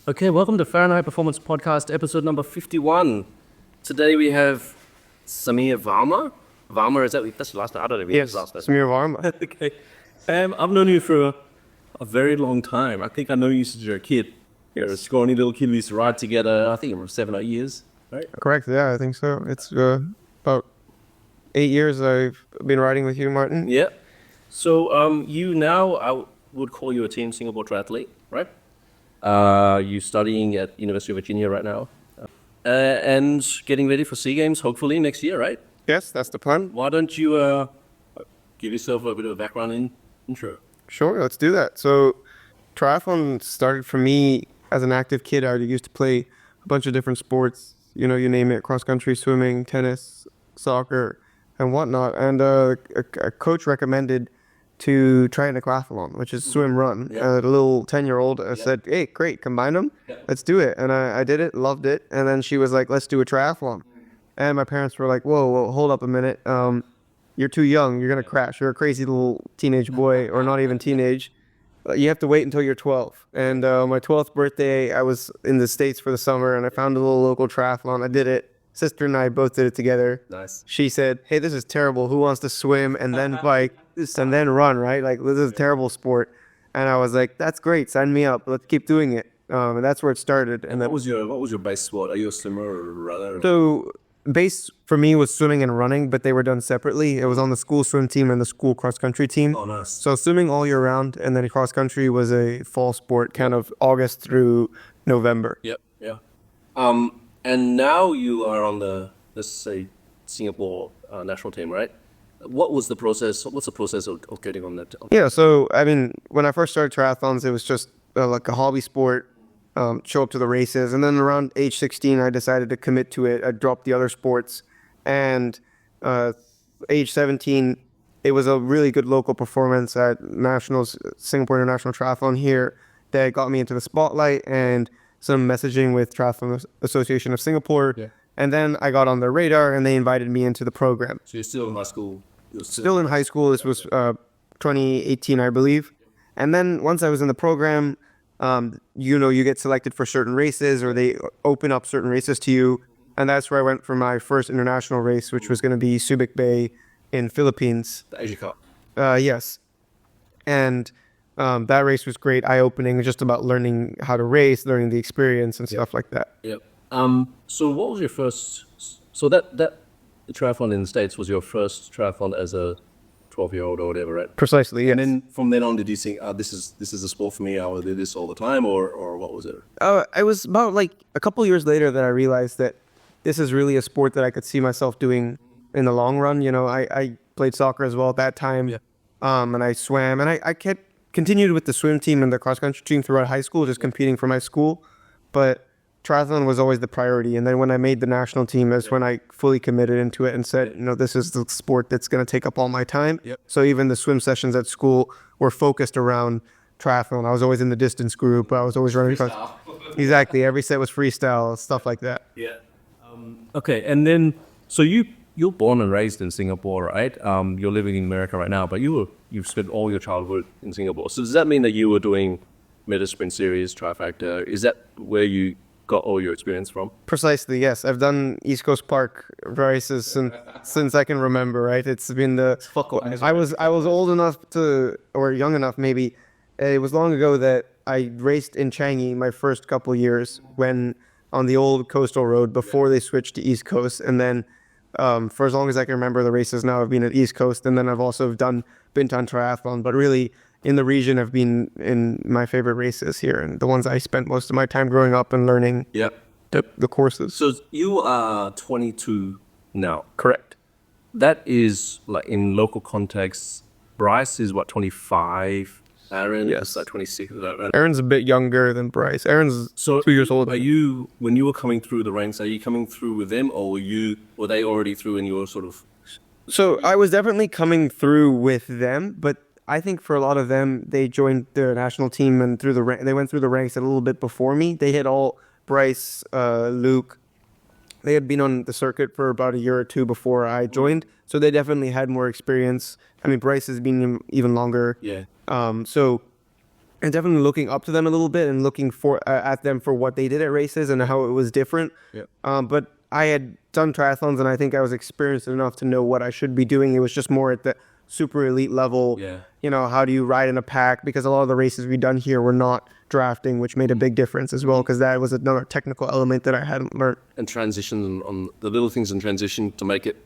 Okay, welcome to Fahrenheit Performance Podcast, episode number 51. Today we have Samir Varma. Varma, that's the last name? I don't know if Yes, last name. Samir Varma. Okay. I've known you for a very long time. I think I know you since you were a kid. You're a scrawny little kid. We used to ride together, I think it was 7 or 8 years, right? Correct, yeah, I think so. It's about 8 years I've been riding with you, Martin. Yeah. So you now, I would call you a Team Singapore triathlete, right? You're studying at University of Virginia right now. And getting ready for SEA Games, hopefully next year, right? Yes, that's the plan. Why don't you give yourself a bit of a background intro? Sure, let's do that. So triathlon started for me as an active kid. I used to play a bunch of different sports, you name it, cross country, swimming, tennis, soccer, and whatnot. And a coach recommended to try an aquathlon, which is swim run. Yeah. A little 10-year-old said, hey, great, combine them. Yeah. Let's do it. And I did it, loved it. And then she was like, let's do a triathlon. And my parents were like, whoa, hold up a minute. You're too young. You're going to crash. You're a crazy little teenage boy, or not even teenage. You have to wait until you're 12. And my 12th birthday, I was in the States for the summer, and I found a little local triathlon. I did it. Sister and I both did it together. Nice. She said, hey, this is terrible. Who wants to swim and then bike and then run, right? Like, this is a terrible sport. And I was like, that's great. Sign me up. Let's keep doing it. And that's where it started. And What was your base sport? Are you a swimmer or a runner? so base for me was swimming and running, but they were done separately. It was on the school swim team and the school cross country team. Oh, nice. So swimming all year round, and then cross country was a fall sport, kind of August through November. Yep. Yeah. And now you are on the, let's say, Singapore national team, right? What was the process? What's the process of getting on that? Yeah, so I mean, when I first started triathlons, it was just like a hobby sport, show up to the races. And then around age 16, I decided to commit to it. I dropped the other sports. And age 17, it was a really good local performance at Nationals, Singapore International Triathlon here that got me into the spotlight and some messaging with Triathlon Association of Singapore. Yeah. And then I got on their radar and they invited me into the program. So you're still in high school? Still in high school. This was 2018, I believe. And then once I was in the program, you get selected for certain races, or they open up certain races to you. And that's where I went for my first international race, which was going to be Subic Bay in Philippines. The Asia Cup. Yes. And that race was great, eye-opening, just about learning how to race, learning the experience and stuff like that. Yep. So what was your first? So that triathlon in the States was your first triathlon as a 12-year-old or whatever, right? Precisely, yes. And then from then on, did you think, this is a sport for me? I will do this all the time, or what was it? It was about like a couple years later that I realized that this is really a sport that I could see myself doing in the long run. I played soccer as well at that time, Yeah. And I swam, and I continued with the swim team and the cross country team throughout high school, just competing for my school. But triathlon was always the priority. And then when I made the national team, that's when I fully committed into it and said, this is the sport that's going to take up all my time. Yep. So even the swim sessions at school were focused around triathlon. I was always in the distance group. I was always running. Exactly. Every set was freestyle, stuff like that. Yeah. Okay, and then so you're born and raised in Singapore, right? You're living in America right now, but you've spent all your childhood in Singapore. So does that mean that you were doing Meta Sprint Series, Trifecta? Is that where you got all your experience from? Precisely, yes. I've done East Coast Park races since I can remember, right? It's been I was old enough or young enough maybe. It was long ago that I raced in Changi my first couple years when on the old coastal road before they switched to East Coast. And then for as long as I can remember, the races now have been at East Coast. And then I've also done Bintan Triathlon, but really in the region I've been in my favorite races here and the ones I spent most of my time growing up and learning the courses. So you are 22 now. Correct. That is like in local context. Bryce is what, 25? Aaron is like 26. Is that right? Aaron's a bit younger than Bryce. Aaron's 2 years older. Are you, when you were coming through the ranks, are you coming through with them, or were they already through and you were sort of? So I was definitely coming through with them, but I think for a lot of them, they joined the national team and they went through the ranks a little bit before me. They had all Bryce, Luke. They had been on the circuit for about a year or two before I joined, so they definitely had more experience. I mean, Bryce has been even longer. Yeah. So and definitely looking up to them a little bit and looking for at them for what they did at races and how it was different. Yeah. But I had done triathlons, and I think I was experienced enough to know what I should be doing. It was just more at the super elite level. Yeah. You know, how do you ride in a pack? Because a lot of the races we done here were not drafting, which made a big difference as well, because that was another technical element that I hadn't learned. And transition on the little things in transition to make it,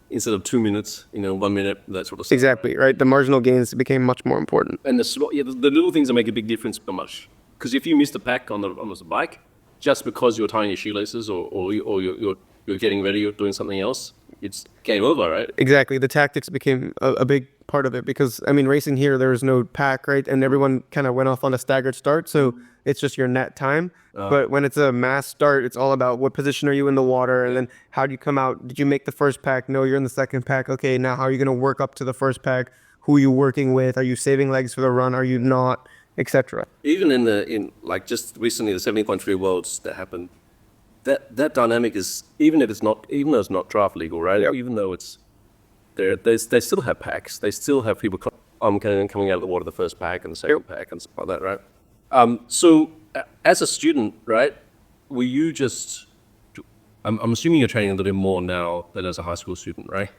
instead of 2 minutes, 1 minute, that sort of stuff. Exactly, right? The marginal gains became much more important. And the little things that make a big difference so much. Because if you miss the pack on the bike, just because you're tying your shoelaces or you're getting ready, you're doing something else, it's game over, right? Exactly. The tactics became a big part of it because, I mean, racing here, there was no pack, right? And everyone kind of went off on a staggered start. So it's just your net time. But when it's a mass start, it's all about what position are you in the water? And then how do you come out? Did you make the first pack? No, you're in the second pack. Okay, now how are you going to work up to the first pack? Who are you working with? Are you saving legs for the run? Are you not? Etc. Even in like just recently the 70.3 Worlds that happened, that dynamic is, even though it's not draft legal, right? Yep. Even though it's they still have packs. They still have people coming out of the water the first pack and the second pack and stuff like that, right? So as a student, right, were you just? I'm assuming you're training a little bit more now than as a high school student, right?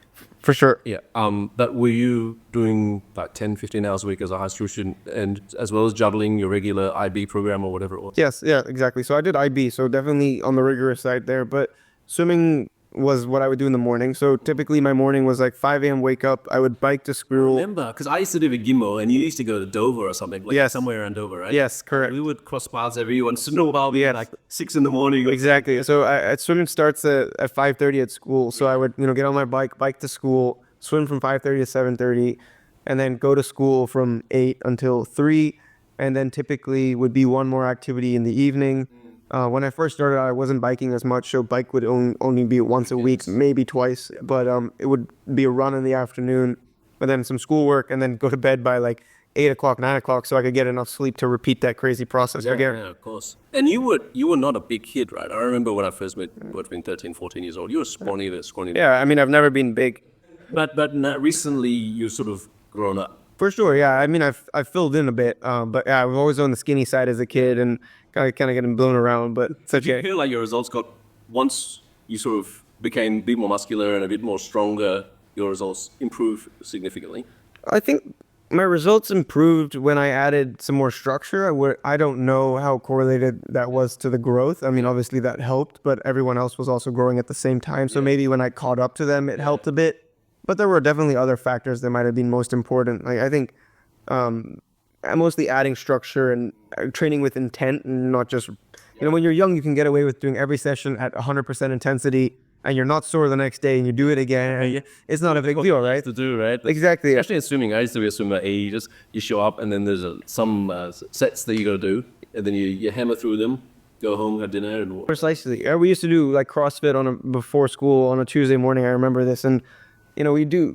For sure. Yeah. But were you doing like 10, 15 hours a week as a high school student, and as well as juggling your regular IB program or whatever it was? Yes, yeah, exactly. So I did IB, so definitely on the rigorous side there. But swimming was what I would do in the morning. So typically my morning was like 5 a.m. wake up. I would bike to school. Remember, because I used to live in Gimmo, and you used to go to Dover or something, like Yes. somewhere around Dover, right? Yes, correct. We would cross paths every once in a while, Yes. like 6 in the morning. Exactly. So swimming starts at 5:30 at school. So I would get on my bike to school, swim from 5:30 to 7:30, and then go to school from 8 until 3, and then typically would be one more activity in the evening. When I first started, I wasn't biking as much, so bike would only be once a week, maybe twice. But it would be a run in the afternoon, and then some schoolwork, and then go to bed by like 8 o'clock, 9 o'clock, so I could get enough sleep to repeat that crazy process again. Yeah, of course. And you were not a big kid, right? I remember when I first met you, between 13, 14 years old. You were scrawny. Yeah, I mean, I've never been big. But recently you sort of grown up. For sure, yeah. I mean, I've filled in a bit, but yeah, I was always on the skinny side as a kid and kind of getting blown around. But it's Do you okay. feel like your results got, once you sort of became a bit more muscular and a bit more stronger, your results improved significantly? I think my results improved when I added some more structure. I don't know how correlated that was to the growth. I mean, obviously that helped, but everyone else was also growing at the same time. So maybe when I caught up to them, it helped a bit. But there were definitely other factors that might have been most important. Like I think mostly adding structure and training with intent, and not just, when you're young, you can get away with doing every session at 100% intensity, and you're not sore the next day, and you do it again. And it's not a big deal, right? To do, right? Exactly. Especially in swimming. I used to be a swimmer. You show up, and then there's some sets that you got to do, and then you hammer through them, go home, have dinner, and Precisely. We used to do like CrossFit before school on a Tuesday morning. I remember this, and we do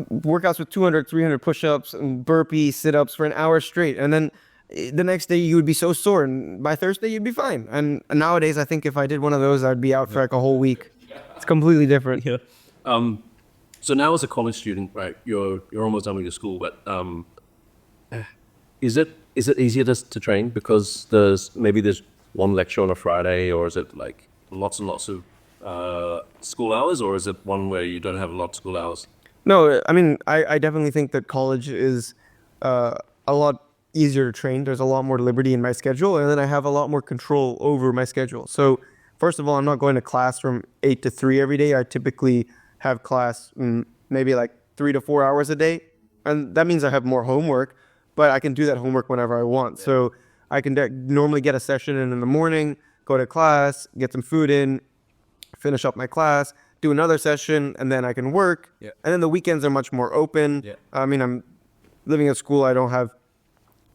workouts with 200, 300 push-ups and burpees, sit-ups for an hour straight. And then the next day you would be so sore, and by Thursday you'd be fine. And nowadays, I think if I did one of those, I'd be out for like a whole week. It's completely different. Yeah. So now as a college student, right, you're almost done with your school, but is it easier to train because there's one lecture on a Friday, or is it like lots and lots of school hours, or is it one where you don't have a lot of school hours? No, I mean, I definitely think that college is a lot easier to train. There's a lot more liberty in my schedule, and then I have a lot more control over my schedule. So first of all, I'm not going to class from 8 to 3 every day. I typically have class maybe like 3 to 4 hours a day, and that means I have more homework, but I can do that homework whenever I want. Yeah. So I can normally get a session in the morning, go to class, get some food in, finish up my class, do another session, and then I can work. Yeah. And then the weekends are much more open. Yeah. I mean, I'm living at school. I don't have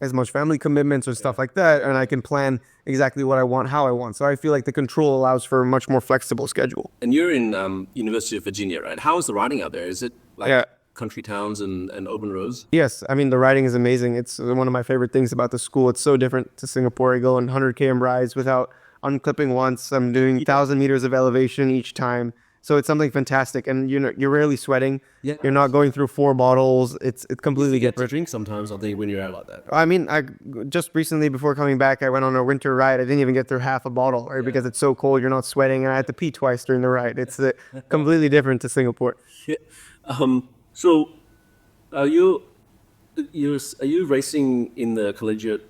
as much family commitments or stuff like that, and I can plan exactly what I want, how I want. So I feel like the control allows for a much more flexible schedule. And you're in University of Virginia, right? How is the riding out there? Is it like country towns and open roads? Yes. I mean, the riding is amazing. It's one of my favorite things about the school. It's so different to Singapore. I go on 100 km rides without unclipping once. I'm doing 1,000 meters of elevation each time. So it's something fantastic, and you're rarely sweating. Yeah. You're not going through 4 bottles. It's completely You get to different. drink sometimes, I think, when you're out like that. I mean, I just recently before coming back, I went on a winter ride. I didn't even get through half a bottle, right? Because it's so cold, you're not sweating, and I had to pee twice during the ride. It's completely different to Singapore. Yeah. So, are you racing in the collegiate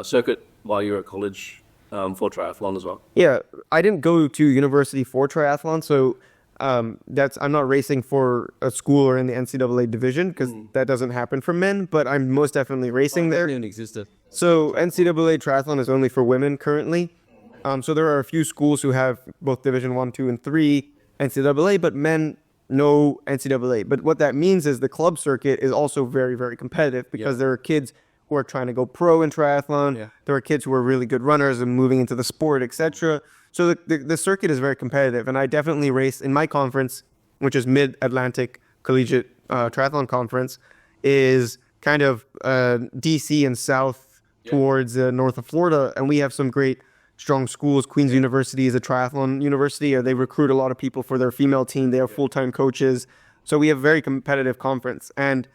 circuit while you're at college for triathlon as well? Yeah, I didn't go to university for triathlon, so I'm not racing for a school or in the NCAA division because that doesn't happen for men. But I'm most definitely racing there. Didn't existed. So NCAA triathlon is only for women currently. So there are a few schools who have both Division 1, 2, and 3 NCAA, but men no NCAA. But what that means is the club circuit is also very, very competitive because there are kids who are trying to go pro in triathlon. Yeah. There are kids who are really good runners and moving into the sport, etc. So the circuit is very competitive, and I definitely race in my conference, which is Mid-Atlantic Collegiate Triathlon Conference, is kind of DC and south towards north of Florida, and we have some great strong schools. Queen's University is a triathlon university, or they recruit a lot of people for their female team. They have full-time coaches, so we have a very competitive conference, and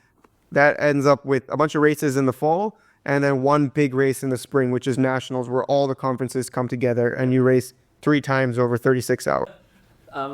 that ends up with a bunch of races in the fall, and then one big race in the spring, which is nationals, where all the conferences come together, and you race 3 times over 36 hours.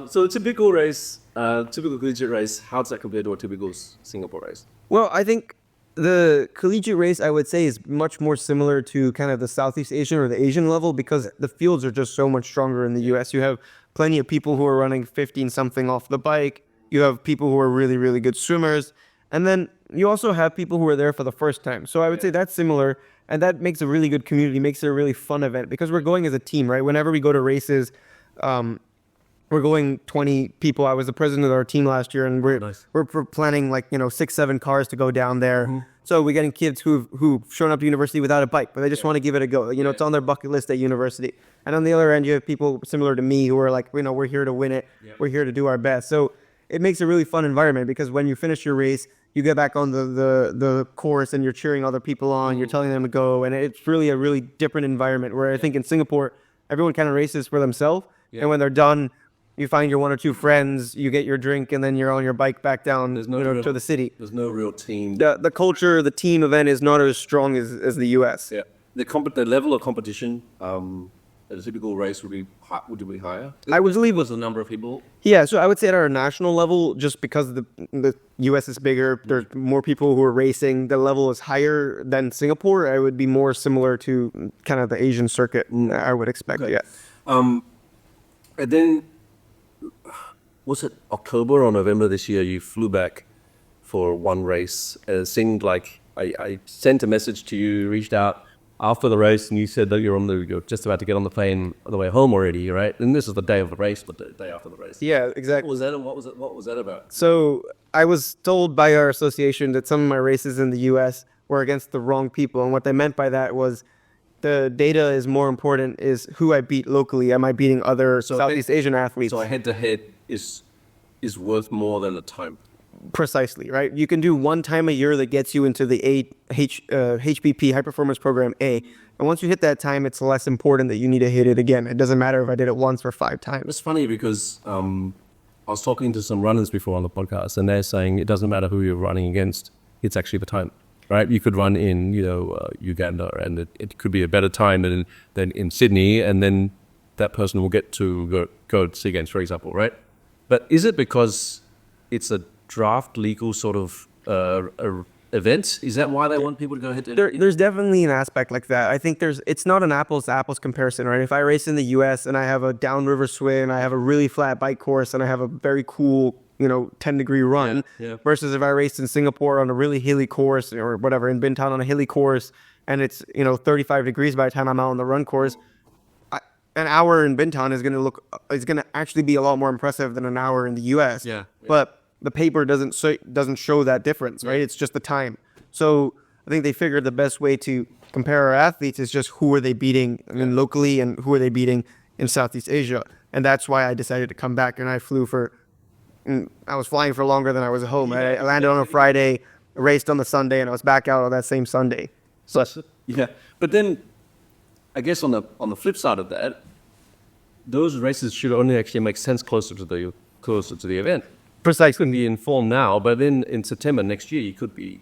So a typical race, typical collegiate race, how does that compare to a typical Singapore race? Well, I think the collegiate race, I would say, is much more similar to kind of the Southeast Asian or the Asian level because the fields are just so much stronger in the U.S. You have plenty of people who are running 15-something off the bike. You have people who are really, really good swimmers. And then you also have people who are there for the first time. So I would say that's similar, and that makes a really good community, makes it a really fun event because we're going as a team, right? Whenever we go to races, we're going 20 people. I was the president of our team last year, and we're planning 6, 7 cars to go down there. Mm-hmm. So we're getting kids who've shown up to university without a bike, but they just want to give it a go. It's on their bucket list at university. And on the other end, you have people similar to me who are like, we're here to win it. Yeah. We're here to do our best. So it makes a really fun environment because when you finish your race, you get back on the course and you're cheering other people on, you're telling them to go, and it's really a really different environment where I think in Singapore, everyone kind of races for themselves, and when they're done, you find your 1 or 2 friends, you get your drink, and then you're on your bike back down to the city. There's no real team. The culture, the team event is not as strong as the US. Yeah. The level of competition at a typical race would be higher? I would believe was the number of people. Yeah, so I would say at our national level, just because the US is bigger, there's more people who are racing, the level is higher than Singapore. I would be more similar to kind of the Asian circuit, I would expect, yeah. And then, was it October or November this year, you flew back for one race? It seemed like I sent a message to you, reached out after the race, and you said that you're just about to get on the plane on the way home already, right? And this is the day of the race, but the day after the race. Yeah, exactly. What was that? And what was that about? So I was told by our association that some of my races in the U.S. were against the wrong people, and what they meant by that was the data is more important is who I beat locally. Am I beating other Southeast Asian athletes? So a head-to-head is worth more than a time. Precisely, right? You can do one time a year that gets you into the HPP, High Performance Program A. And once you hit that time, it's less important that you need to hit it again. It doesn't matter if I did it once or 5 times. It's funny because I was talking to some runners before on the podcast, and they're saying it doesn't matter who you're running against. It's actually the time, right? You could run in, Uganda, and it could be a better time than in Sydney, and then that person will get to go to SEA Games, for example, right? But is it because it's a draft legal sort of event? Is that why they want people to go ahead to There's definitely an aspect like that. I think it's not an apples to apples comparison, right? If I race in the US and I have a downriver swim, I have a really flat bike course, and I have a very cool 10-degree run, versus if I raced in Singapore on a really hilly course or whatever, in Bintan on a hilly course, and it's 35 degrees by the time I'm out on the run course, an hour in Bintan is going to actually be a lot more impressive than an hour in the US. Yeah. But the paper doesn't show that difference, right? It's just the time. So I think they figured the best way to compare our athletes is just who are they beating locally and who are they beating in Southeast Asia. And that's why I decided to come back, and I was flying for longer than I was at home. I landed on a Friday, raced on the Sunday, and I was back out on that same Sunday. So yeah, but then I guess on the flip side of that, those races should only actually make sense closer to the event. Precisely. You could be in form now, but then in September next year, you could be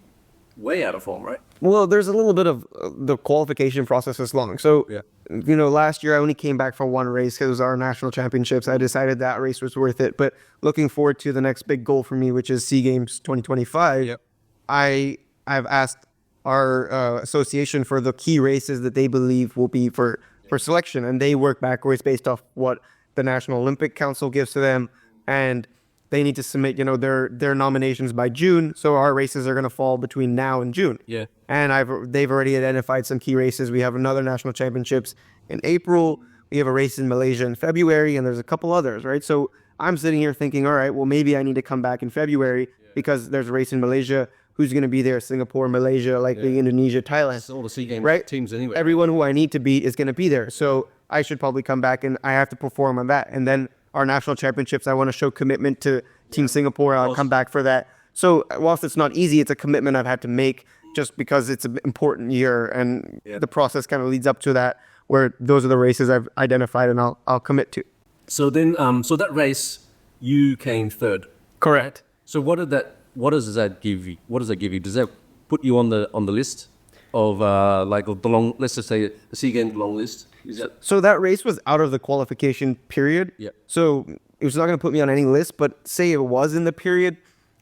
way out of form, right? Well, there's a little bit of the qualification process is long. So, Yeah. Last year I only came back for one race because it was our national championships. I decided that race was worth it. But looking forward to the next big goal for me, which is SEA Games 2025, Yep. I've asked our association for the key races that they believe will be for selection. And they work backwards based off what the National Olympic Council gives to them. And they need to submit, their nominations by June. So our races are going to fall between now and June. Yeah. And they've already identified some key races. We have another national championships in April. We have a race in Malaysia in February, and there's a couple others, right? So I'm sitting here thinking, all right, well, maybe I need to come back in February because there's a race in Malaysia. Who's going to be there? Singapore, Malaysia, likely Indonesia, Thailand. It's all the SEA Games right? teams anyway. Everyone who I need to beat is going to be there. So I should probably come back, and I have to perform on that. And then our national championships, I want to show commitment to Team Singapore. I'll come back for that. So whilst it's not easy, it's a commitment I've had to make just because it's an important year, and the process kind of leads up to that, where those are the races I've identified and I'll commit to. So then, so that race, you came third. Correct. So what does that give you? What does that give you? Does that put you on the list of the long? Let's just say the SEA Games long list. Is that? So that race was out of the qualification period. Yeah. So it was not going to put me on any list, but say it was in the period,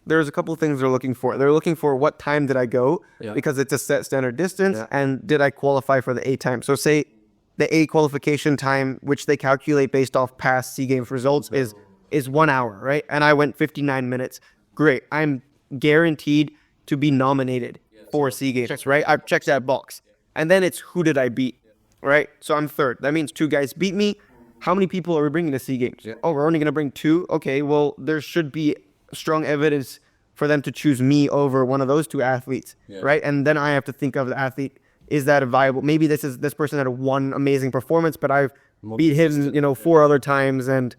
there's a couple of things they're looking for. They're looking for what time did I go, because it's a set standard distance, and did I qualify for the A time? So say the A qualification time, which they calculate based off past SEA Games results, is 1 hour, right? And I went 59 minutes. Great. I'm guaranteed to be nominated for SEA Games, right? I've checked that box. And then it's who did I beat, right? So I'm third. That means 2 guys beat me. How many people are we bringing to SEA Games? Yeah. Oh, we're only going to bring 2? Okay, well, there should be strong evidence for them to choose me over one of those 2 athletes, right? And then I have to think of the athlete. Is that a viable? Maybe this person had one amazing performance, but I've beat him, 4 other times, and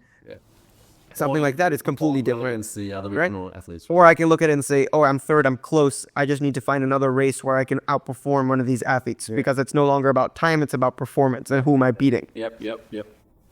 something like that is completely different. The other regional athletes. Or I can look at it and say, oh, I'm third, I'm close. I just need to find another race where I can outperform one of these athletes, because it's no longer about time, it's about performance and who am I beating. Yep.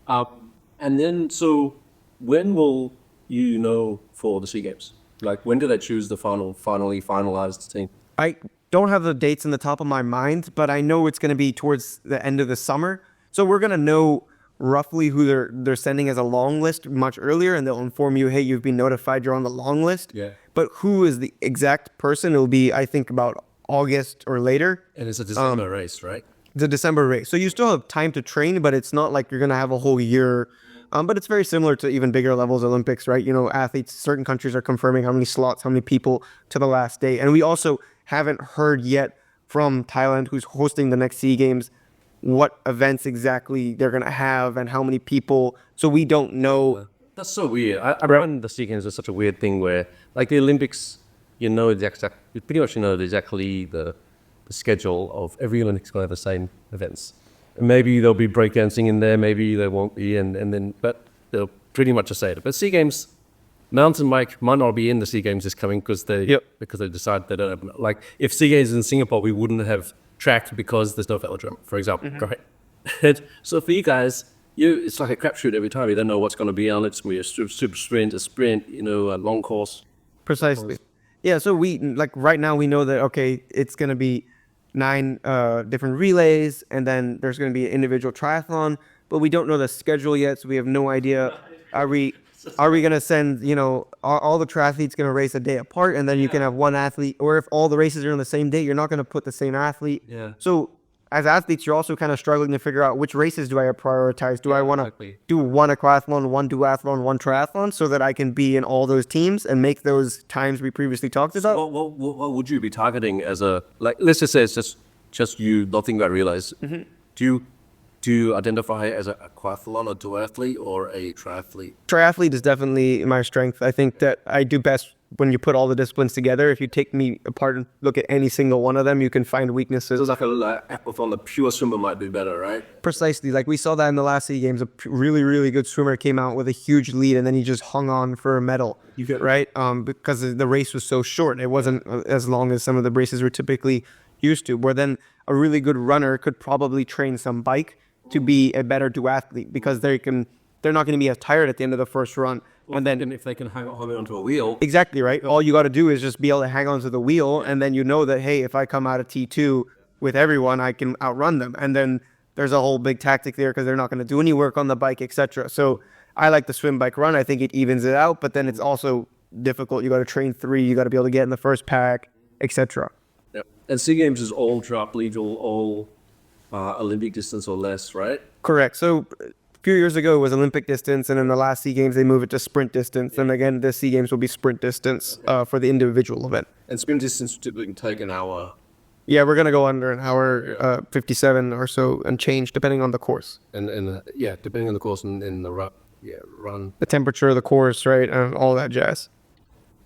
And then, so when will you know for the SEA Games? Like, when do they choose the finally finalized team? I don't have the dates in the top of my mind, but I know it's going to be towards the end of the summer. So we're going to know roughly who they're sending as a long list much earlier, and they'll inform you, hey, you've been notified, you're on the long list. Yeah. But who is the exact person? It'll be, I think, about August or later. And it's a December race, right? It's a December race. So you still have time to train, but it's not like you're going to have a whole year. But it's very similar to even bigger levels Olympics, right? Athletes, certain countries are confirming how many slots, how many people to the last day. And we also haven't heard yet from Thailand, who's hosting the next SEA Games, what events exactly they're going to have and how many people. So we don't know. That's so weird. I find the SEA Games is such a weird thing where, like the Olympics, you pretty much know exactly the schedule of every Olympics going to have the same events. And maybe there'll be breakdancing in there, maybe there won't be, but they'll pretty much just say it. But SEA Games, mountain bike might not be in the SEA Games this coming because they decide they don't have, like if SEA Games in Singapore, we wouldn't have tracked because there's no velodrome, for example. Right? So for you guys, it's like a crapshoot every time. You don't know what's going to be on it. It's going to be a super sprint, a long course. Precisely. Yeah, so right now we know that, okay, it's going to be 9 different relays, and then there's going to be an individual triathlon, but we don't know the schedule yet, so we have no idea. Are we going to send, all the triathletes going to race a day apart, and then you can have one athlete, or if all the races are on the same day, you're not going to put the same athlete. Yeah. So as athletes, you're also kind of struggling to figure out which races do I prioritize. Do I want to do one aquathlon, one duathlon, one triathlon, so that I can be in all those teams and make those times we previously talked about? So what would you be targeting as let's just say it's just you not thinking about relays. Mm-hmm. Do you identify as a aquathlon, a duathlete, or a triathlete? Triathlete is definitely my strength. I think that I do best when you put all the disciplines together. If you take me apart and look at any single one of them, you can find weaknesses. So it's like a aquathlon, the pure swimmer might do better, right? Precisely. Like we saw that in the last SEA Games, a really, really good swimmer came out with a huge lead, and then he just hung on for a medal, right? Because the race was so short. It wasn't as long as some of the races we're typically used to, where then a really good runner could probably train some bike to be a better duathlete, because they can they're not going to be as tired at the end of the first run. And then if they can hang onto a wheel. exactly right. All you got to do is just be able to hang on to the wheel, and then you know that, hey, if I come out of T2 with everyone, I can outrun them. And then there's a whole big tactic there because they're not going to do any work on the bike, etc. So I like the swim, bike, run. I think it evens it out, but then it's also difficult. You got to train 3. You got to be able to get in the first pack, etc. Yeah. And SEA Games is all drop legal, all Olympic distance or less, right? Correct. So a few years ago it was Olympic distance, and in the last SEA Games they moved it to sprint distance. And again, this SEA Games will be sprint distance for the individual event. And sprint distance typically can take an hour. Yeah, we're going to go under an hour, 57 or so, and change depending on the course. And depending on the course and in the run. The temperature of the course, right, and all that jazz.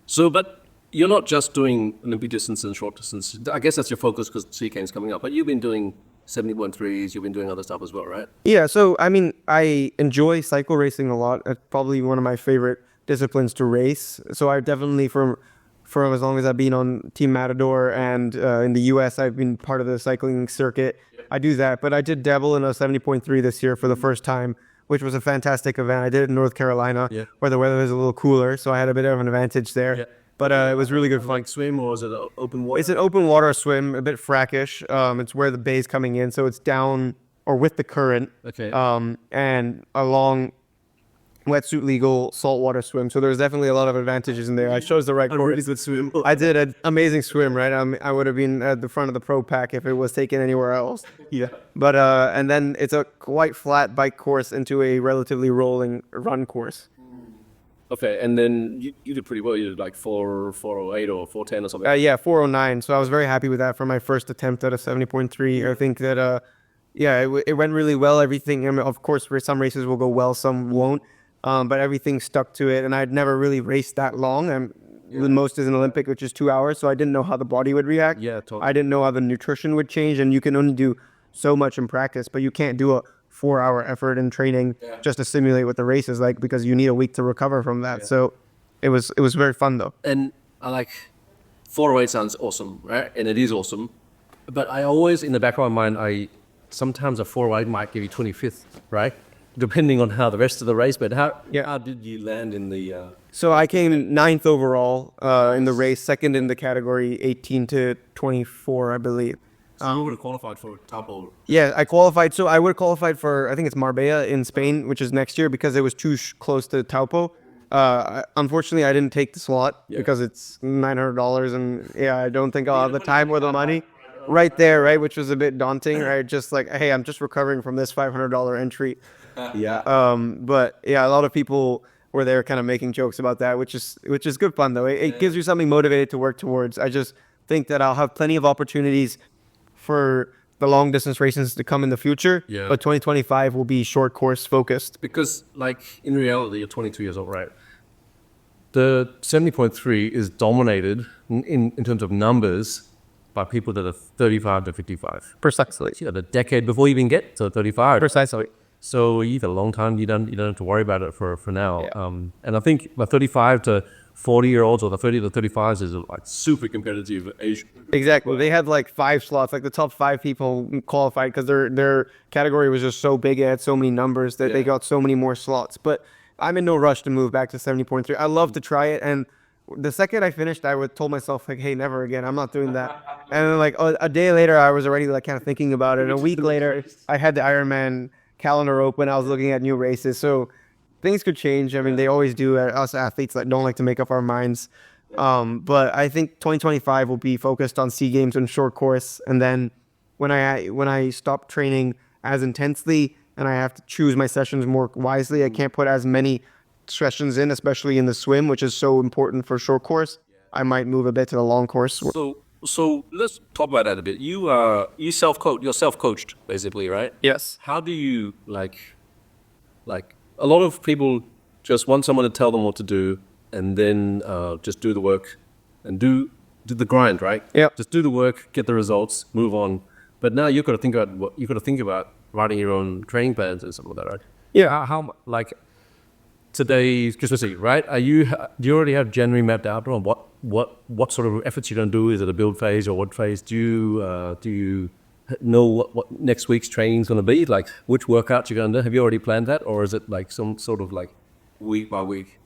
So, but you're not just doing Olympic distance and short distance. I guess that's your focus because SEA Games coming up. But you've been doing 71.3s, you've been doing other stuff as well, right? Yeah, so, I mean, I enjoy cycle racing a lot. It's probably one of my favorite disciplines to race. So I definitely, for as long as I've been on Team Matador and in the US, I've been part of the cycling circuit. Yeah. I do that, but I did dabble in a 70.3 this year for the first time, which was a fantastic event. I did it in North Carolina, where the weather was a little cooler, so I had a bit of an advantage there. Yeah. But it was really good fun. Like swim, or is it open water? It's an open water swim, a bit frackish. It's where the bay's coming in, so it's down or with the current. Okay. And a long wetsuit legal saltwater swim. So there's definitely a lot of advantages in there. I chose the right course. Really good swim. I did an amazing swim, right? I would have been at the front of the pro pack if it was taken anywhere else. Yeah. But and then it's a quite flat bike course into a relatively rolling run course. Okay, and then you did pretty well. You did like 408 or 410 or something. Yeah, 409. So I was very happy with that for my first attempt at a 70.3. I think that it went really well. Everything, I mean, of course, some races will go well, some won't. But everything stuck to it, and I'd never really raced that long. The most is an Olympic, which is 2 hours, so I didn't know how the body would react. Yeah, totally. I didn't know how the nutrition would change, and you can only do so much in practice, but you can't do a 4-hour effort in training just to simulate what the race is like, because you need a week to recover from that. Yeah. So it was very fun, though. And I like 408 sounds awesome, right? And it is awesome. But I always, in the back of my mind, sometimes a 408 might give you 25th, right? Depending on how the rest of the race, but how did you land in the... So I came 9th overall in the race, second in the category 18 to 24, I believe. So you would have qualified for Taupo? Yeah, I qualified. So I would have qualified for, I think it's Marbella in Spain, which is next year, because it was too close to Taupo. Unfortunately, I didn't take the slot because it's $900, and I don't think I'll have the time or the money. Right there, right, which was a bit daunting, right? Just like, hey, I'm just recovering from this $500 entry. But yeah, a lot of people were there kind of making jokes about that, which is good fun though. It gives you something motivated to work towards. I just think that I'll have plenty of opportunities for the long distance races to come in the future. Yeah. But 2025 will be short course focused. Because like in reality, you're 22 years old, right? The 70.3 is dominated in terms of numbers by people that are 35 to 55. Precisely. Yeah, the decade before you even get to 35. Precisely. So you've had a long time. You don't have to worry about it for now. Yeah. And I think the 35 to 40-year-olds or the 30 to 35s is like super competitive age. Exactly. They had like 5 slots, like the top 5 people qualified because their category was just so big. It had so many numbers that they got so many more slots. But I'm in no rush to move back to 70.3. I love to try it, and the second I finished, I would told myself like, hey, never again. I'm not doing that. And then like a day later, I was already like kind of thinking about it. A week later, I had the Ironman calendar open. I was looking at new races. So things could change. I mean, they always do. Us athletes that don't like to make up our minds. But I think 2025 will be focused on SEA Games and short course. And then when I stop training as intensely and I have to choose my sessions more wisely, I can't put as many sessions in, especially in the swim, which is so important for short course. I might move a bit to the long course. So let's talk about that a bit. You're self-coached basically, right? Yes. How do you like a lot of people just want someone to tell them what to do and then just do the work and do the grind, right? Yeah. Just do the work, get the results, move on. But now you've got to think about writing your own training plans and stuff like that, right? Yeah. How like today's Christmas Eve, right? Do you already have January mapped out on what sort of efforts you're going to do? Is it a build phase or what phase? Do you know what next week's training is going to be? Like which workouts you're going to do? Have you already planned that, or is it like some sort of like week by week?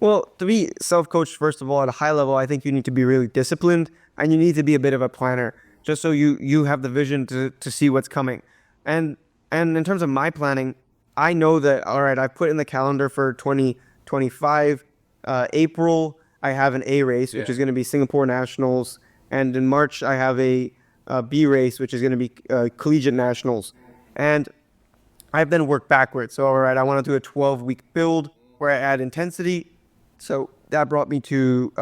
Well, to be self-coached, first of all, at a high level, I think you need to be really disciplined and you need to be a bit of a planner, just so you have the vision to see what's coming. And in terms of my planning, I know that, all right, I've put in the calendar for 2025, April, I have an A race, which is going to be Singapore Nationals. And in March, I have a B race, which is going to be Collegiate Nationals. And I've then worked backwards. So, all right, I want to do a 12-week build where I add intensity. So that brought me to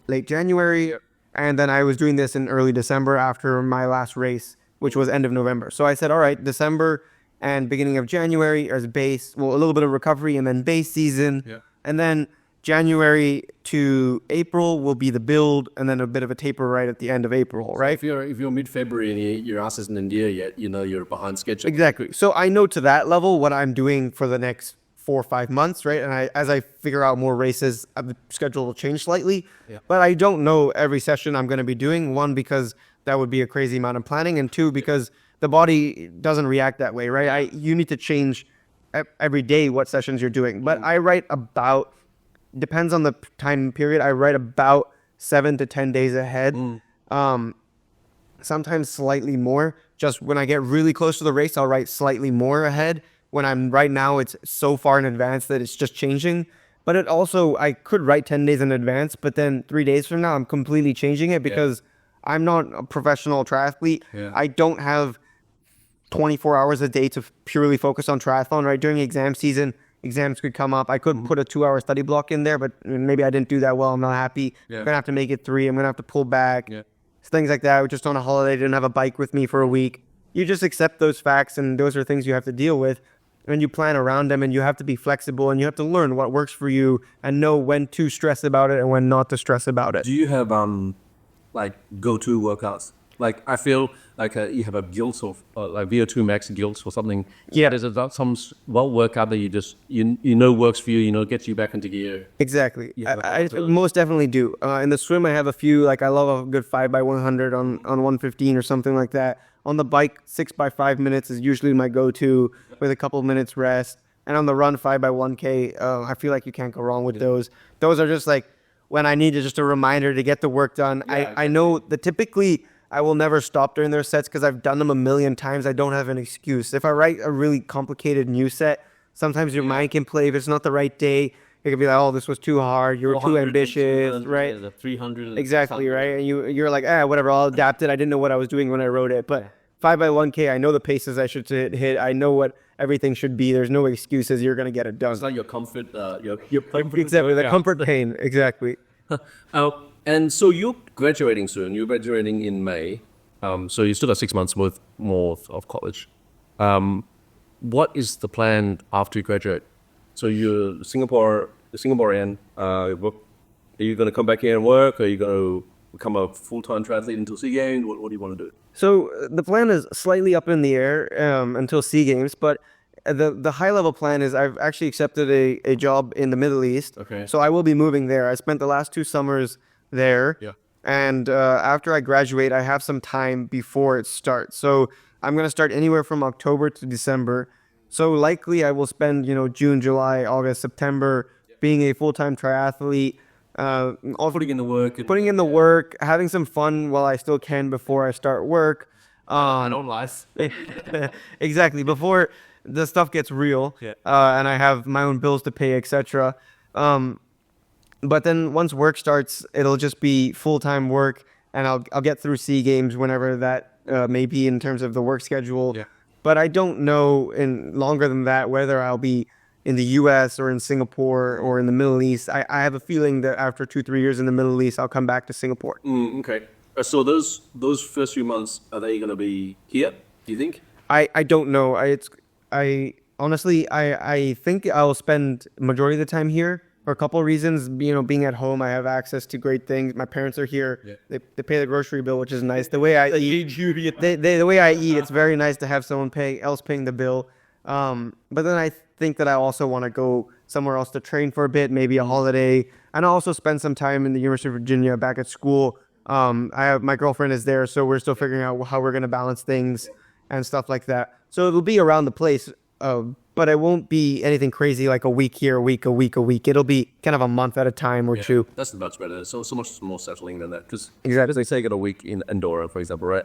late January. And then I was doing this in early December after my last race, which was end of November. So I said, all right, December and beginning of January as base, well, a little bit of recovery and then base season. Yeah. And then January to April will be the build, and then a bit of a taper right at the end of April, right? So if you're mid-February and your ass isn't in gear yet, you know you're behind schedule. Exactly. So I know to that level what I'm doing for the next 4 or 5 months, right? And as I figure out more races, the schedule will change slightly. Yeah. But I don't know every session I'm going to be doing. One, because that would be a crazy amount of planning, and two, because the body doesn't react that way, right? You need to change every day what sessions you're doing. But I write about, depends on the time period, I write about 7 to 10 days ahead. Sometimes slightly more. Just when I get really close to the race, I'll write slightly more ahead. When I'm right now, it's so far in advance that it's just changing. But it also, I could write 10 days in advance, but then 3 days from now, I'm completely changing it because I'm not a professional triathlete. Yeah. I don't have 24 hours a day to purely focus on triathlon, right? During exam season, exams could come up. I could put a 2-hour study block in there, but maybe I didn't do that well. I'm not happy. Yeah. I'm going to have to make it 3. I'm going to have to pull back. Yeah. Things like that. I was just on a holiday, didn't have a bike with me for a week. You just accept those facts, and those are things you have to deal with. And you plan around them, and you have to be flexible, and you have to learn what works for you and know when to stress about it and when not to stress about it. Do you have like go-to workouts? Like I feel like you have a guilt of like VO2 max guilt or something. Yeah. There's some workout that you know works for you, you know, gets you back into gear. Exactly. I most definitely do. In the swim, I have a few, like I love a good 5x100 on 115 or something like that. On the bike, 6x5 minutes is usually my go-to with a couple of minutes rest. And on the run, 5x1K, I feel like you can't go wrong with those. Those are just like when I need just a reminder to get the work done. Yeah, I know that typically I will never stop during their sets because I've done them a million times. I don't have an excuse. If I write a really complicated new set, sometimes your mind can play. If it's not the right day, it could be like, oh, this was too hard. You were too ambitious, right? The 300. Exactly, right? And you're like, whatever, I'll adapt it. I didn't know what I was doing when I wrote it. But 5x1K, I know the paces I should hit. I know what everything should be. There's no excuses. You're going to get it done. It's not your comfort. Your comfort. Exactly, the comfort pain. Exactly. And so you're graduating soon. You're graduating in May. So you still got 6 months more of college. What is the plan after you graduate? So you're Singaporean. Are you going to come back here and work? Or are you going to become a full-time triathlete until SEA Games? What do you want to do? So the plan is slightly up in the air until SEA Games, but the high-level plan is I've actually accepted a job in the Middle East. Okay. So I will be moving there. I spent the last 2 summers there. Yeah. And after I graduate, I have some time before it starts. So I'm going to start anywhere from October to December. So likely I will spend, June, July, August, September being a full-time triathlete. Putting in the work. Putting in the work, having some fun while I still can before I start work. I don't lie. Exactly. Before the stuff gets real and I have my own bills to pay, etc. But then once work starts, it'll just be full-time work, and I'll get through SEA Games whenever that may be in terms of the work schedule. Yeah. But I don't know in longer than that whether I'll be in the U.S. or in Singapore or in the Middle East. I have a feeling that after 2-3 years in the Middle East, I'll come back to Singapore. Okay. So those first few months, are they going to be here, do you think? I don't know. Honestly, I think I'll spend majority of the time here for a couple of reasons. Being at home, I have access to great things. My parents are here. Yeah. They pay the grocery bill, which is nice. The way I eat, the way I eat, it's very nice to have someone else paying the bill. But then I think that I also want to go somewhere else to train for a bit, maybe a holiday, and I'll also spend some time in the University of Virginia back at school I have my girlfriend is there, so we're still figuring out how we're gonna balance things and stuff like that. So it'll be around the place, but it won't be anything crazy like a week here, a week. It'll be kind of a month at a time or two. That's much better. So much more settling than that. Because Exactly. they say you got a week in Andorra, for example, right?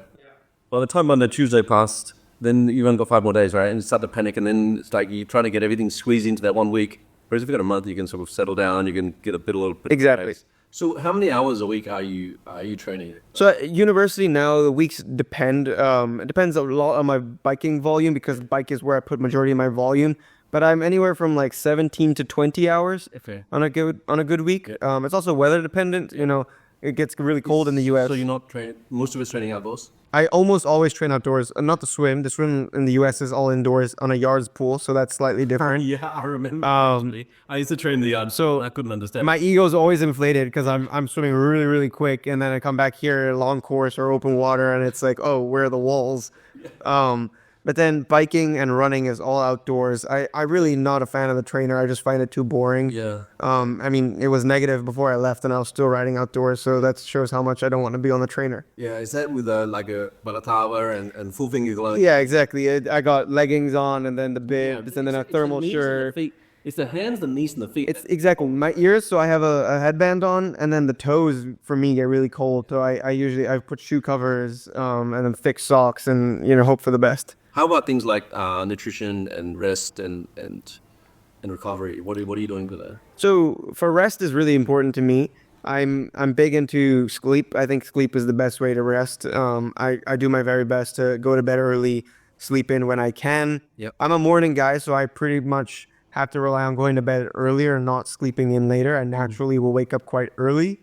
By the time Monday, Tuesday passed, then you've only got 5 more days, right? And you start to panic, and then it's like you're trying to get everything squeezed into that 1 week. Whereas if you've got a month, you can sort of settle down, you can get a little bit. Exactly. So how many hours a week are you training? So at university now, the weeks depend. It depends a lot on my biking volume because bike is where I put majority of my volume. But I'm anywhere from like 17 to 20 hours on a good week. It's also weather dependent. You know, it gets really cold in the U.S. So you're not training. Most of it's training outdoors. I almost always train outdoors. Not the swim. The swim in the U.S. is all indoors on a yards pool, so that's slightly different. Yeah, I remember. Actually, I used to train in the yard, so I couldn't understand. My ego's always inflated because I'm swimming really, really quick, and then I come back here, long course or open water, and it's like, oh, where are the walls? But then biking and running is all outdoors. I'm really not a fan of the trainer. I just find it too boring. Yeah. I mean, it was negative before I left, and I was still riding outdoors, so that shows how much I don't want to be on the trainer. Yeah, is that with like a balaclava and full finger gloves? Yeah, exactly. I got leggings on, and then the bibs, and then a thermal shirt. It's the hands, the knees, and the feet. It's exactly my ears. So I have a headband on, and then the toes for me get really cold. So I usually put shoe covers, and then thick socks, and hope for the best. How about things like nutrition and rest and recovery? What are you doing for that? So for rest is really important to me. I'm big into sleep. I think sleep is the best way to rest. I do my very best to go to bed early, sleep in when I can. Yep. I'm a morning guy, so I pretty much have to rely on going to bed earlier and not sleeping in later. I naturally will wake up quite early.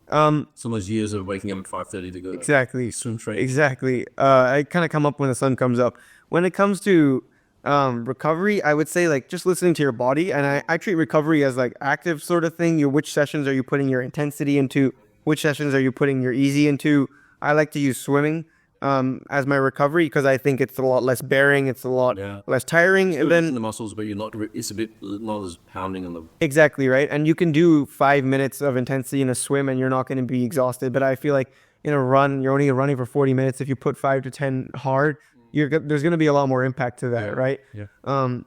Some of those years of waking up at 5:30 to go. Exactly. Swim train. Exactly. I kind of come up when the sun comes up. When it comes to recovery, I would say like just listening to your body, and I treat recovery as like active sort of thing. Which sessions are you putting your intensity into? Which sessions are you putting your easy into? I like to use swimming as my recovery because I think it's a lot less bearing, it's a lot less tiring, and then the muscles, but it's a bit not as pounding on the. Exactly right, and you can do 5 minutes of intensity in a swim, and you're not going to be exhausted. But I feel like in a run, you're only running for 40 minutes. If you put 5 to 10 hard, there's going to be a lot more impact to that, right? Yeah. And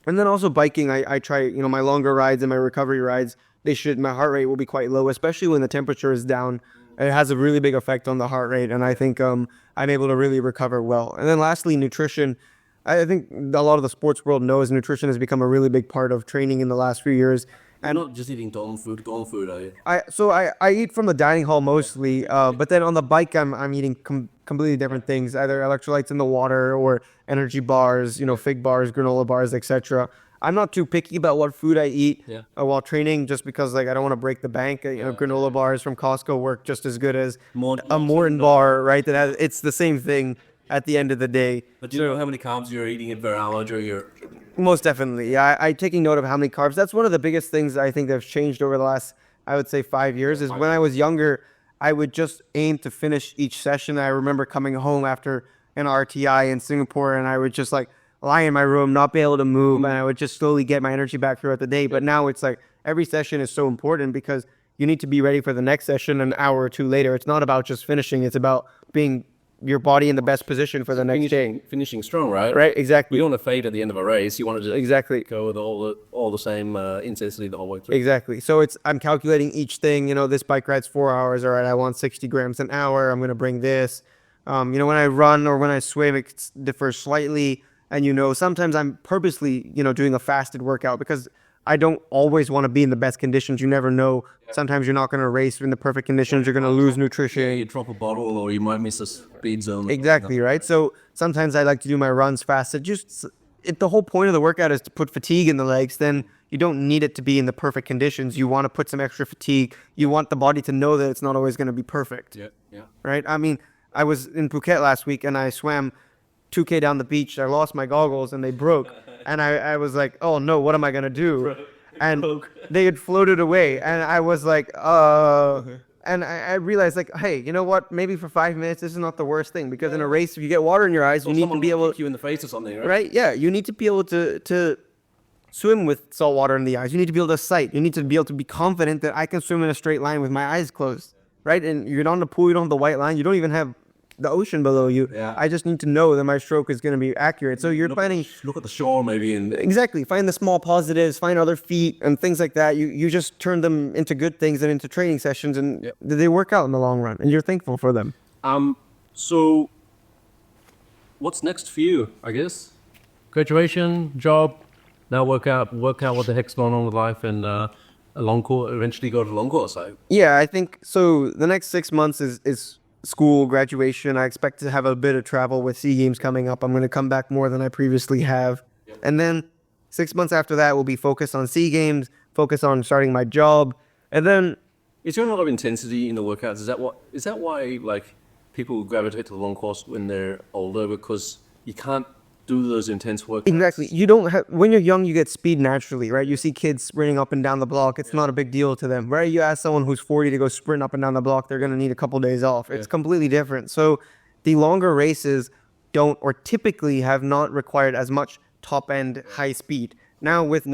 then also biking, I try, my longer rides and my recovery rides, my heart rate will be quite low, especially when the temperature is down. It has a really big effect on the heart rate, and I think I'm able to really recover well. And then lastly, nutrition. I think a lot of the sports world knows nutrition has become a really big part of training in the last few years. And not just eating dorm food, are you? I eat from the dining hall mostly, but then on the bike I'm eating completely different things, either electrolytes in the water or energy bars, fig bars, granola bars, etc. I'm not too picky about what food I eat while training, just because I don't want to break the bank. Granola bars from Costco work just as good as a Morton bar, right? It's the same thing at the end of the day. But do you know how many carbs you're eating per hour during your? Most definitely. Yeah, I taking note of how many carbs. That's one of the biggest things I think that have changed over the last, I would say, 5 years. Is when I was younger, I would just aim to finish each session. I remember coming home after an RTI in Singapore, and I would just lie in my room, not be able to move, and I would just slowly get my energy back throughout the day. But now it's every session is so important because you need to be ready for the next session an hour or two later. It's not about just finishing. It's about being your body in the best position for the next day. Finishing strong, right? Right, exactly. You don't want to fade at the end of a race. You want to just go with all the same intensity the whole way through. Exactly. So I'm calculating each thing. This bike ride's 4 hours. All right, I want 60 grams an hour. I'm going to bring this. When I run or when I swim, it differs slightly. And, sometimes I'm purposely, doing a fasted workout because I don't always want to be in the best conditions. You never know. Sometimes you're not going to race in the perfect conditions. You're going to lose nutrition. You drop a bottle or you might miss a speed zone. Exactly, right? So sometimes I like to do my runs fasted. The whole point of the workout is to put fatigue in the legs. Then you don't need it to be in the perfect conditions. You want to put some extra fatigue. You want the body to know that it's not always going to be perfect. Yeah. Right? I mean, I was in Phuket last week and I swam 2K down the beach. I lost my goggles and they broke. And I was like, oh no, what am I going to do? And they had floated away. And I was like, and I realized hey, you know what? Maybe for 5 minutes, this is not the worst thing. Because in a race, if you get water in your eyes, you need to be able to kick you in the face or something, right? Right? Yeah. You need to be able to swim with salt water in the eyes. You need to be able to sight. You need to be able to be confident that I can swim in a straight line with my eyes closed. right? And you're not in the pool, you don't have the white line, you don't even have the ocean below you. Yeah. I just need to know that my stroke is going to be accurate. So you're planning. Look at the shore, maybe, and Exactly. Find the small positives, find other feet and things like that. You just turn them into good things and into training sessions, and they work out in the long run, and you're thankful for them. So, what's next for you? I guess graduation, job, now work out what the heck's going on with life, and a long course. Eventually, go to long course. Yeah, I think so. The next 6 months is school, graduation. I expect to have a bit of travel with SEA Games coming up. I'm going to come back more than I previously have. Yep. And then 6 months after that will be focused on SEA Games, focus on starting my job. And then... Is there a lot of intensity in the workouts? Is that why like people gravitate to the long course when they're older? Because you can't do those intense workouts. Exactly. You don't have, when you're young, you get speed naturally, right? You see kids sprinting up and down the block. It's not a big deal to them. Right? You ask someone who's 40 to go sprint up and down the block, they're going to need a couple days off. It's completely different. So the longer races don't, or typically have not required as much top end high speed. Now with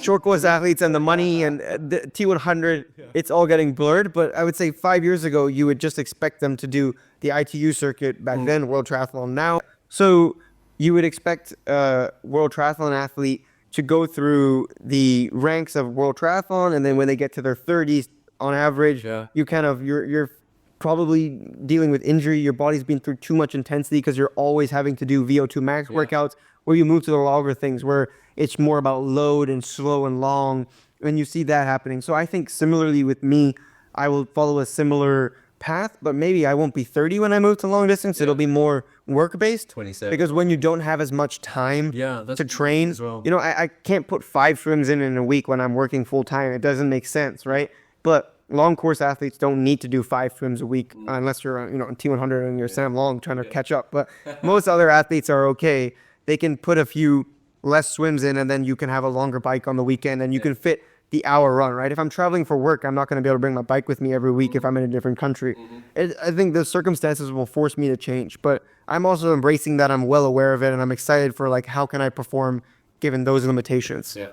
short course athletes and the money and the T100, it's all getting blurred. But I would say 5 years ago, you would just expect them to do the ITU circuit back then, World Triathlon now. So you would expect a World Triathlon athlete to go through the ranks of World Triathlon, and then when they get to their 30s, on average, you're probably dealing with injury. Your body's been through too much intensity because you're always having to do VO2 max workouts, where you move to the longer things where it's more about load and slow and long, and you see that happening. So I think similarly with me, I will follow a similar path, but maybe I won't be 30 when I move to long distance. It'll be more work-based. 27. Because when you don't have as much time to train, well. you know, I can't put 5 swims in a week when I'm working full-time. It doesn't make sense, right? But long course athletes don't need to do 5 swims a week unless you're, on T100 and you're Sam Long trying to catch up. But most other athletes are okay. They can put a few less swims in, and then you can have a longer bike on the weekend, and you can fit the hour run, right? If I'm traveling for work, I'm not going to be able to bring my bike with me every week if I'm in a different country. I think the circumstances will force me to change, but I'm also embracing that. I'm well aware of it, and I'm excited for like, how can I perform given those limitations? Yeah.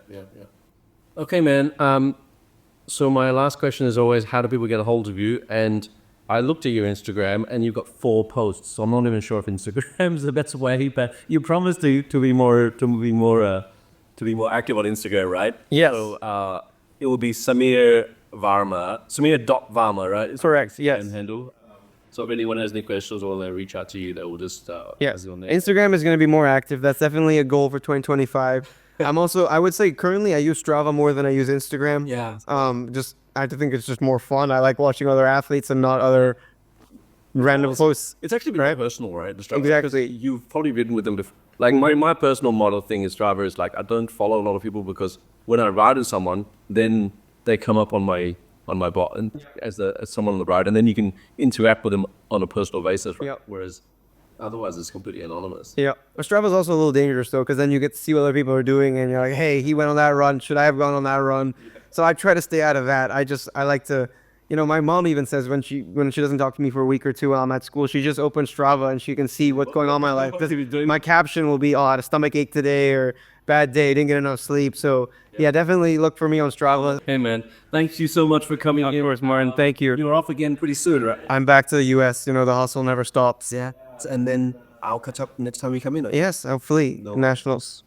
Okay, man. So my last question is always, how do people get a hold of you? And I looked at your Instagram, and you've got 4 posts. So I'm not even sure if Instagram's the best way, but you promised to be more active on Instagram, right? Yes. So it will be Samir Varma, Samir.Varma, right? It's Correct, yes. the handle. So if anyone has any questions or they reach out to you, they will just yes. on there. Instagram is going to be more active. That's definitely a goal for 2025. I would say currently I use Strava more than I use Instagram. Yeah. I think it's just more fun. I like watching other athletes and not other random posts. It's actually very personal, right? The Strava, Exactly. because you've probably ridden with them before. Like my personal model thing is Strava is like, I don't follow a lot of people because when I ride with someone, then they come up on my bot and as someone on the ride, and then you can interact with them on a personal basis, right? Yep. Whereas otherwise it's completely anonymous. Yeah. But Strava's also a little dangerous though, because then you get to see what other people are doing, and you're like, hey, he went on that run. Should I have gone on that run? So I try to stay out of that. I like to, my mom even says when she doesn't talk to me for a week or two while I'm at school, she just opens Strava and she can see what's going on in my life. My caption will be, I had a stomach ache today, or bad day, didn't get enough sleep. So yeah, definitely look for me on Strava. Hey man, thank you so much for coming on. Of course, Martin. Thank you. You're off again pretty soon, right? I'm back to the US. The hustle never stops. Yeah. And then I'll catch up next time we come in. Yes, hopefully. Nationals.